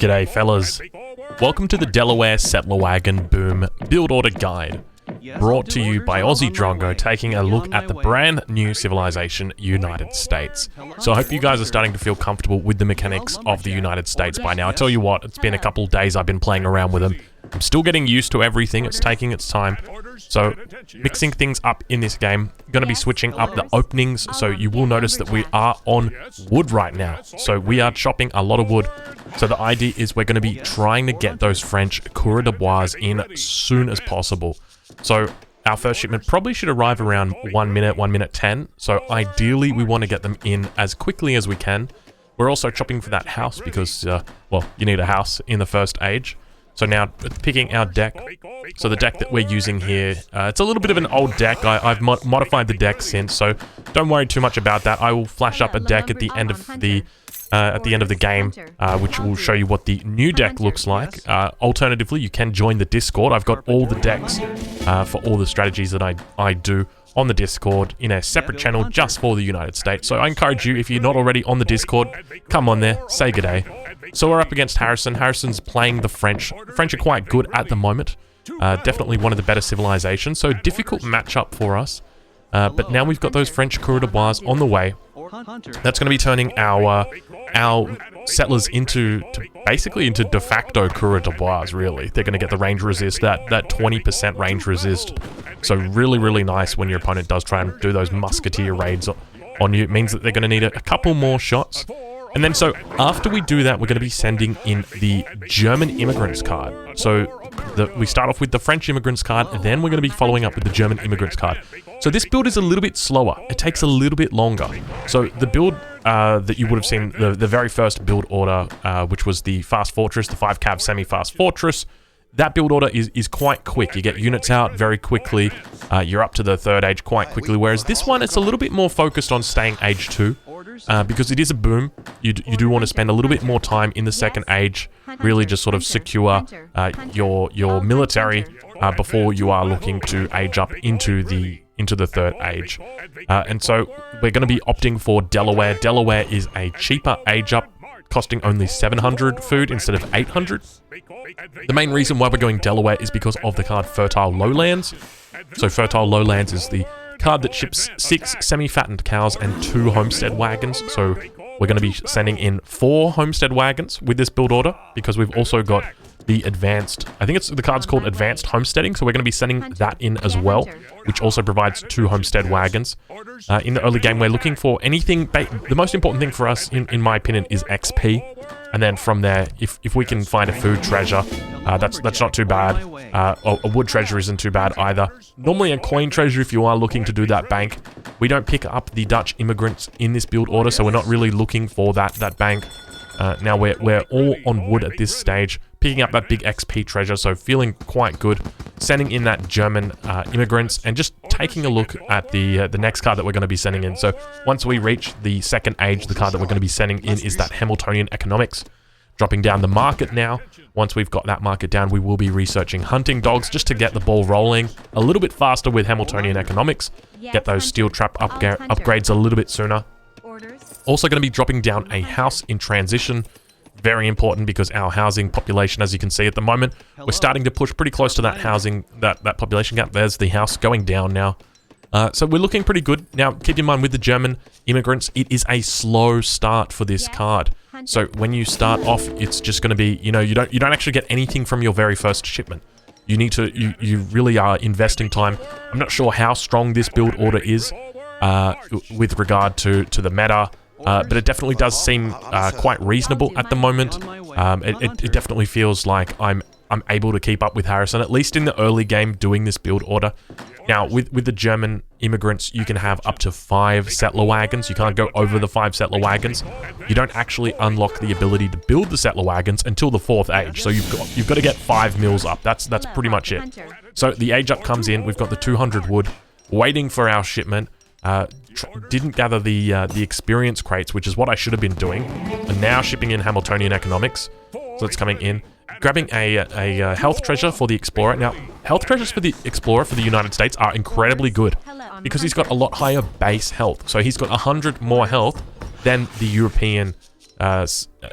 G'day fellas, welcome to the Delaware Settler Wagon Boom Build Order Guide, brought to you by Aussie Drongo, taking a look at the brand new civilization, United States. So I hope you guys are starting to feel comfortable with the mechanics of the United States by now. I tell you what, it's been a couple days I've been playing around with them. I'm still getting used to everything, it's taking its time. So, mixing things up in this game, going to be switching up the openings, so you will notice that we are on wood right now. So we are chopping a lot of wood. So the idea is we're going to be trying to get those French coureurs de bois in as soon as possible. So our first shipment probably should arrive around 1 minute 10. So ideally we want to get them in as quickly as we can. We're also chopping for that house because, well, you need a house in the first age. So now, picking our deck. So the deck that we're using here, it's a little bit of an old deck. I've modified the deck since, so don't worry too much about that. I will flash up a deck at the end of the game, which will show you what the new deck looks like. Alternatively, you can join the Discord. I've got all the decks for all the strategies that I do on the Discord in a separate channel just for the United States. So I encourage you, if you're not already on the Discord, come on there, say good day. So we're up against Harrison. Harrison's playing the French. The French are quite good at the moment. Definitely one of the better civilizations. So difficult matchup for us. But now we've got those French coureurs de bois on the way. That's going to be turning our settlers into basically into de facto coureurs de bois, really. They're going to get the range resist, that 20% range resist. So really, really nice when your opponent does try and do those musketeer raids on you. It means that they're going to need a couple more shots. And then so after we do that, we're going to be sending in the German immigrants card. So we start off with the French immigrants card, and then we're going to be following up with the German immigrants card. So this build is a little bit slower. It takes a little bit longer. So the build that you would have seen, the very first build order, which was the Fast Fortress, the 5-cav semi-fast fortress, that build order is quite quick. You get units out very quickly. You're up to the third age quite quickly, whereas this one, it's a little bit more focused on staying age 2. Because it is a boom, you do want to spend a little bit more time in the second age, really just sort of secure your military before you are looking to age up into the third age. And so we're going to be opting for Delaware. Delaware is a cheaper age up, costing only 700 food instead of 800. The main reason why we're going Delaware is because of the card Fertile Lowlands. So Fertile Lowlands is the card that ships 6 semi-fattened cows and 2 homestead wagons. So we're going to be sending in 4 homestead wagons with this build order, because we've also got the advanced, I think the card's called Advanced Homesteading, so we're going to be sending that in as well, which also provides 2 homestead wagons. In the early game, we're looking for anything, the most important thing for us, in my opinion, is XP. And then from there, if we can find a food treasure, that's not too bad. A wood treasure isn't too bad either. Normally a coin treasure if you are looking to do that bank. We don't pick up the Dutch immigrants in this build order, so we're not really looking for that bank. Now we're all on wood at this stage, picking up that big XP treasure, so feeling quite good. Sending in that German immigrants, and just taking a look at the next card that we're going to be sending in. So once we reach the second age, the card that we're going to be sending in is that Hamiltonian Economics. Dropping down the market now. Once we've got that market down, we will be researching hunting dogs just to get the ball rolling a little bit faster with Hamiltonian Economics. Get those steel trap upgrades a little bit sooner. Also going to be dropping down a house in transition. Very important, because our housing population, as you can see at the moment, we're starting to push pretty close to that housing, that population gap. There's the house going down now. So we're looking pretty good. Now, keep in mind with the German immigrants, it is a slow start for this card. So when you start off, it's just going to be, you don't actually get anything from your very first shipment. You need to, you really are investing time. I'm not sure how strong this build order is with regard to the meta. But it definitely does seem quite reasonable at the moment. It definitely feels like I'm able to keep up with Harrison, at least in the early game, doing this build order. Now, with the German immigrants, you can have up to 5 settler wagons. You can't go over the 5 settler wagons. You don't actually unlock the ability to build the settler wagons until the 4th age. So you've got to get 5 mils up. That's pretty much it. So the age up comes in. We've got the 200 wood, waiting for our shipment. Didn't gather the experience crates, which is what I should have been doing. And now shipping in Hamiltonian Economics. So it's coming in. Grabbing a health treasure for the Explorer. Now, health treasures for the Explorer for the United States are incredibly good, because he's got a lot higher base health. So he's got 100 more health than the European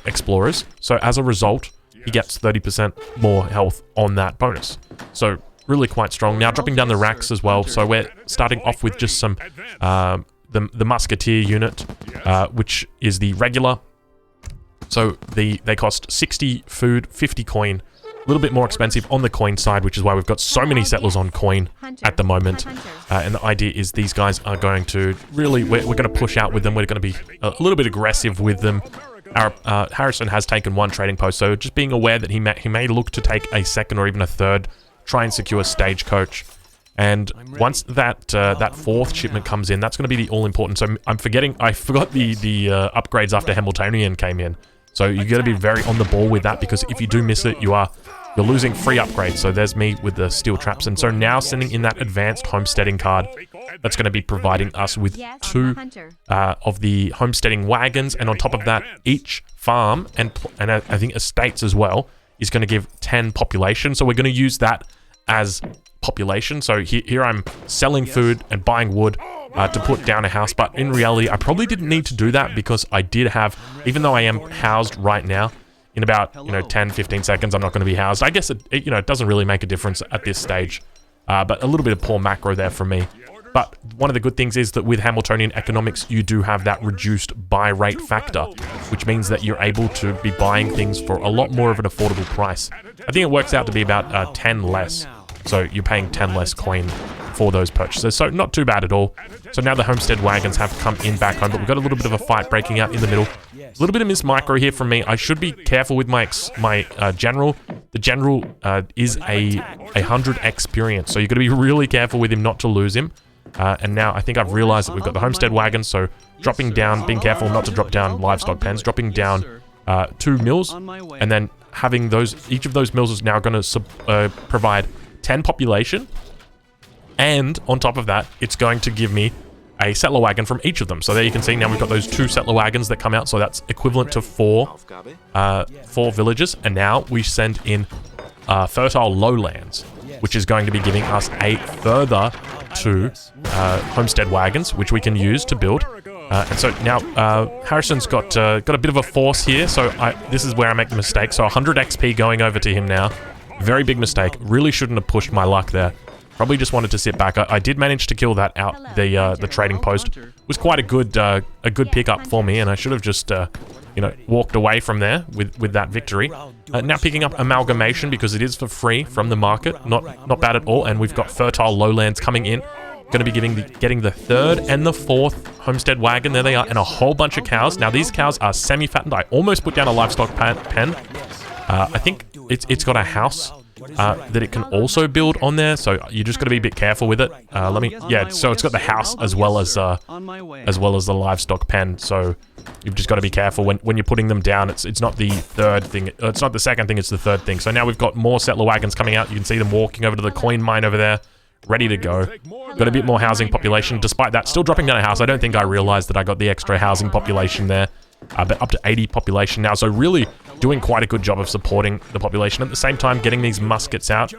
explorers. So as a result, he gets 30% more health on that bonus. So really quite strong. Now dropping down the racks as well. So we're starting off with just some the musketeer unit, which is the regular. So they cost 60 food, 50 coin. A little bit more expensive on the coin side, which is why we've got so many settlers on coin at the moment. And the idea is these guys are going to really, we're going to push out with them. We're going to be a little bit aggressive with them. Our Harrison has taken one trading post, so just being aware that he may look to take a second or even a third, try and secure stagecoach. And once that that fourth shipment comes in, that's going to be the all-important. So I forgot the upgrades after Hamiltonian came in. So you got to be very on the ball with that, because if you do miss it, you're losing free upgrades. So there's me with the steel traps. And so now sending in that advanced homesteading card, that's going to be providing us with 2 of the homesteading wagons. And on top of that, each farm and I think estates as well is going to give 10 population. So we're going to use that as population. So here I'm selling food and buying wood to put down a house, but in reality I probably didn't need to do that, because I did have, even though I am housed right now, in about 10-15 seconds I'm not going to be housed. I guess it doesn't really make a difference at this stage, but a little bit of poor macro there for me. But one of the good things is that with Hamiltonian economics, you do have that reduced buy rate factor, which means that you're able to be buying things for a lot more of an affordable price. I think it works out to be about 10 less. So you're paying 10 less coin for those purchases. So not too bad at all. So now the homestead wagons have come in back home, but we've got a little bit of a fight breaking out in the middle. A little bit of miss micro here from me. I should be careful with my general. The general is a 100 experience, so you've got to be really careful with him not to lose him. And now I think I've realized that we've got the homestead wagon, so dropping down, being careful not to drop down livestock pens, dropping down 2 mills, and then having each of those mills is now going to provide 10 population, and on top of that, it's going to give me a settler wagon from each of them. So there you can see now we've got those 2 settler wagons that come out, so that's equivalent to 4 villages, and now we send in fertile lowlands, which is going to be giving us a further 2 homestead wagons, which we can use to build. And so now Harrison's got a bit of a force here, so this is where I make the mistake. So 100 XP going over to him now. Very big mistake. Really shouldn't have pushed my luck there. Probably just wanted to sit back. I did manage to kill that out. The trading post was quite a good pickup for me, and I should have just walked away from there with that victory. Now picking up amalgamation, because it is for free from the market. Not bad at all. And we've got fertile lowlands coming in. Going to be getting the 3rd and the 4th homestead wagon. There they are, and a whole bunch of cows. Now these cows are semi-fattened. I almost put down a livestock pen. I think it's got a house that it can also build on there, so you just got to be a bit careful with it. So it's got the house as well as the livestock pen. So you've just got to be careful when you're putting them down. It's not the third thing. It's not the second thing. It's the third thing. So now we've got more settler wagons coming out. You can see them walking over to the coin mine over there, ready to go. Got a bit more housing population. Despite that, still dropping down a house. I don't think I realized that I got the extra housing population there. But up to 80 population now, so really doing quite a good job of supporting the population. At the same time, getting these muskets out.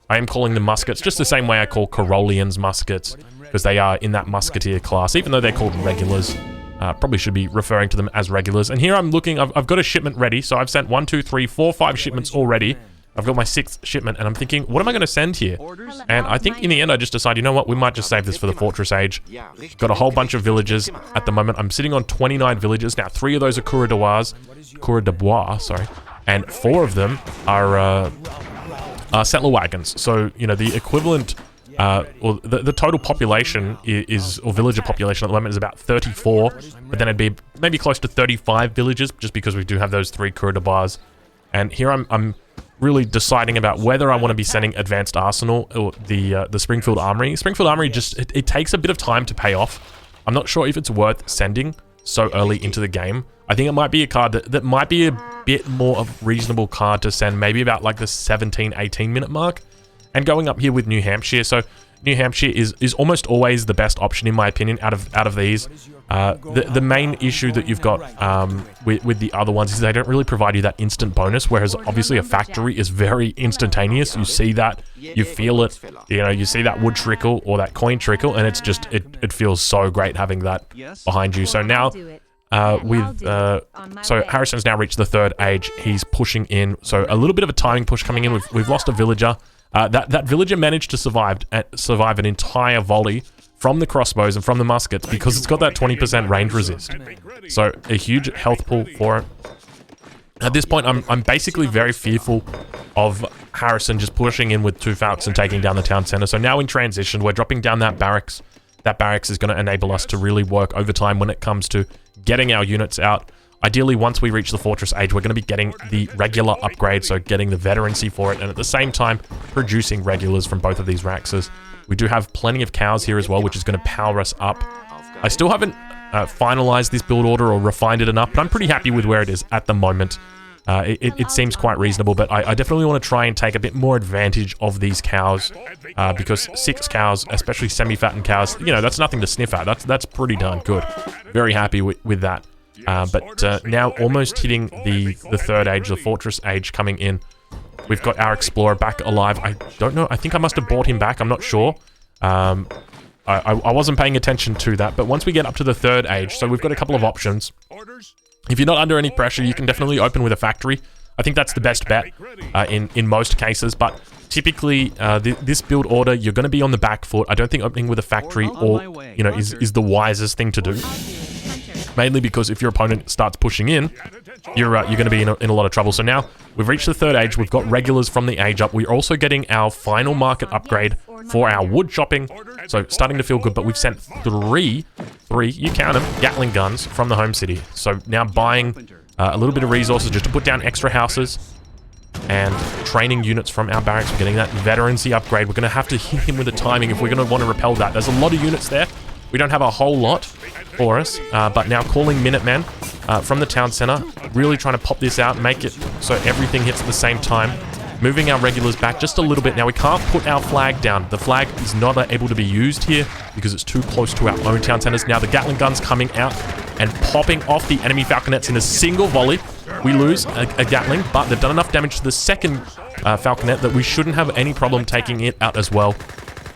I am calling them muskets just the same way I call Carolians muskets, because they are in that musketeer class, even though they're called regulars. Probably should be referring to them as regulars. And here I'm looking, I've got a shipment ready, so I've sent 1, 2, 3, 4, 5 shipments already. I've got my 6th shipment, and I'm thinking, what am I going to send here? And I think in the end, I just decided, you know what, we might just save this for the Fortress Age. Got a whole bunch of villages at the moment. I'm sitting on 29 villages. Now, 3 of those are Coureur de Bois, sorry, and 4 of them are settler wagons. So, the equivalent, or the total population or villager population at the moment is about 34, but then it'd be maybe close to 35 villages, just because we do have those 3 Coureur de Bois. And here I'm really deciding about whether I want to be sending Advanced Arsenal or the Springfield Armory. Springfield Armory it takes a bit of time to pay off. I'm not sure if it's worth sending so early into the game. I think it might be a card that might be a bit more of a reasonable card to send, maybe about like the 17-18 minute mark. And going up here with New Hampshire, so New Hampshire is almost always the best option in my opinion out of these. The main issue that you've got with the other ones is they don't really provide you that instant bonus, whereas obviously a factory is very instantaneous. You see that, you feel it, you see that wood trickle or that coin trickle, and it's just it feels so great having that behind you. So now So Harrison's now reached the 3rd age. He's pushing in. So a little bit of a timing push coming in. We've lost a villager. That villager managed to survive an entire volley from the crossbows and from the muskets because it's got that 20% range resist. So a huge health pool for it. At this point, I'm basically very fearful of Harrison just pushing in with 2 Falcons and taking down the town center. So now in transition, we're dropping down that barracks. That barracks is going to enable us to really work overtime when it comes to getting our units out. Ideally, once we reach the fortress age, we're going to be getting the regular upgrade, so getting the veterancy for it, and at the same time, producing regulars from both of these Raxes. We do have plenty of cows here as well, which is going to power us up. I still haven't finalized this build order or refined it enough, but I'm pretty happy with where it is at the moment. It seems quite reasonable, but I definitely want to try and take a bit more advantage of these cows, because 6 cows, especially semi-fattened cows, you know, that's nothing to sniff at. That's pretty darn good. Very happy with that. But now almost hitting the 3rd age, the fortress age coming in. We've got our explorer back alive. I don't know. I think I must have brought him back. I'm not sure. I wasn't paying attention to that. But once we get up to the 3rd age, so we've got a couple of options. If you're not under any pressure, you can definitely open with a factory. I think that's the best bet in most cases. But typically, this build order, you're going to be on the back foot. I don't think opening with a factory is the wisest thing to do. Mainly because if your opponent starts pushing in, you're going to be in a lot of trouble. So now we've reached the 3rd age. We've got regulars from the age up. We're also getting our final market upgrade for our wood chopping. So starting to feel good. But we've sent three, you count them, Gatling guns from the home city. So now buying a little bit of resources just to put down extra houses and training units from our barracks. We're getting that veterancy upgrade. We're going to have to hit him with the timing if we're going to want to repel that. There's a lot of units there. We don't have a whole lot for us, but now calling Minutemen from the town center, really trying to pop this out, make it so everything hits at the same time. Moving our regulars back just a little bit. Now we can't put our flag down. The flag is not able to be used here because it's too close to our own town centers. Now the Gatling guns coming out and popping off the enemy falconets in a single volley. We lose a Gatling, but they've done enough damage to the second falconet that we shouldn't have any problem taking it out as well.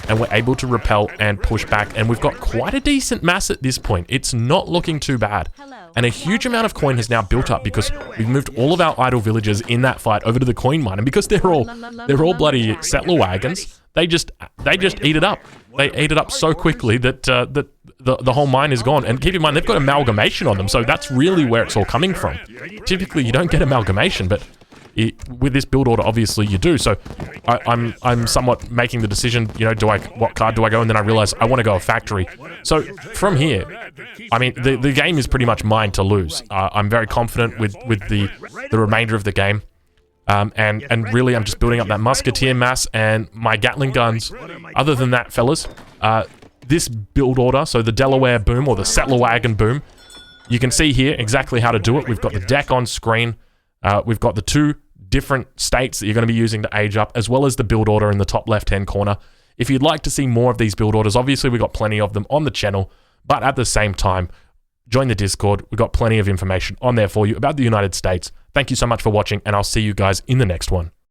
And we're able to repel and push back. And we've got quite a decent mass at this point. It's not looking too bad. And a huge amount of coin has now built up because we've moved all of our idle villagers in that fight over to the coin mine. And because they're all bloody settler wagons, they just eat it up. They eat it up so quickly that the whole mine is gone. And keep in mind, they've got amalgamation on them. So that's really where it's all coming from. Typically, you don't get amalgamation, but with this build order, obviously you do. So I'm somewhat making the decision, you know, what card do I go? And then I realize I want to go a factory. So from here, I mean, the game is pretty much mine to lose. I'm very confident with the remainder of the game. And really, I'm just building up that musketeer mass and my Gatling guns. Other than that, fellas, this build order, so the Delaware boom or the settler wagon boom, you can see here exactly how to do it. We've got the deck on screen. We've got the 2 different states that you're going to be using to age up, as well as the build order in the top left-hand corner. If you'd like to see more of these build orders, obviously we've got plenty of them on the channel, but at the same time, join the Discord. We've got plenty of information on there for you about the United States. Thank you so much for watching, and I'll see you guys in the next one.